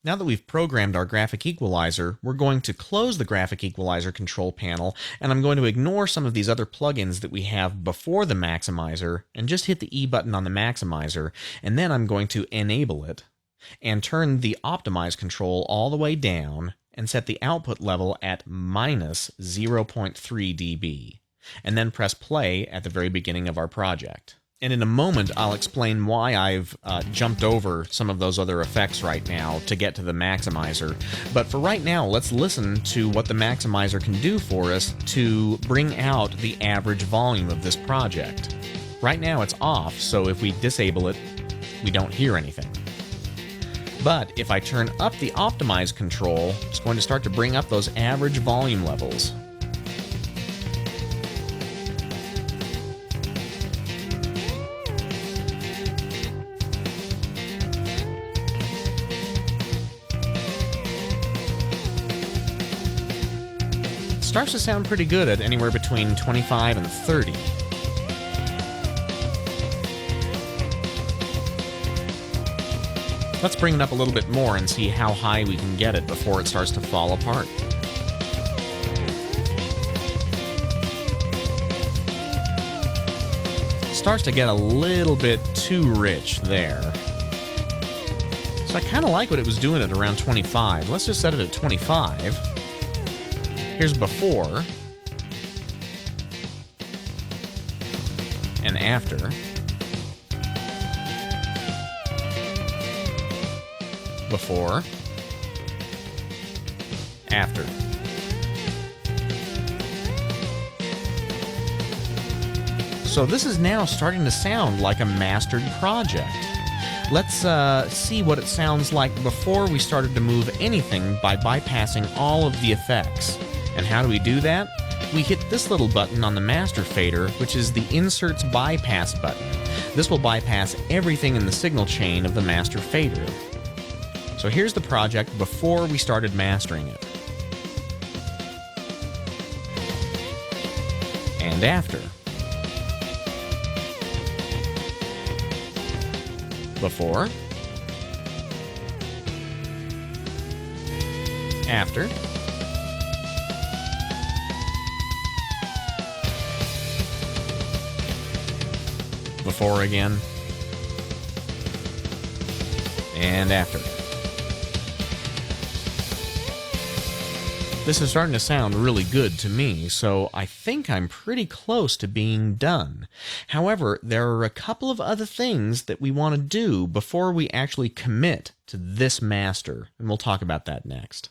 Now that we've programmed our graphic equalizer, we're going to close the graphic equalizer control panel, and I'm going to ignore some of these other plugins that we have before the maximizer and just hit the E button on the maximizer, and then I'm going to enable it and turn the optimize control all the way down and set the output level at minus 0.3 dB, and then press play at the very beginning of our project. And in a moment, I'll explain why I've jumped over some of those other effects right now to get to the maximizer. But for right now, let's listen to what the maximizer can do for us to bring out the average volume of this project. Right now it's off, so if we disable it, we don't hear anything. But if I turn up the optimize control, it's going to start to bring up those average volume levels. Starts to sound pretty good at anywhere between 25 and 30. Let's bring it up a little bit more and see how high we can get it before it starts to fall apart. Starts to get a little bit too rich there. So I kind of like what it was doing at around 25. Let's just set it at 25. Here's before and after. Before, after. So this is now starting to sound like a mastered project. Let's see what it sounds like before we started to move anything by bypassing all of the effects. And how do we do that? We hit this little button on the master fader, which is the Inserts Bypass button. This will bypass everything in the signal chain of the master fader. So here's the project before we started mastering it. And after. Before. After. Before again. And after. This is starting to sound really good to me, so I think I'm pretty close to being done. However, there are a couple of other things that we want to do before we actually commit to this master, and we'll talk about that next.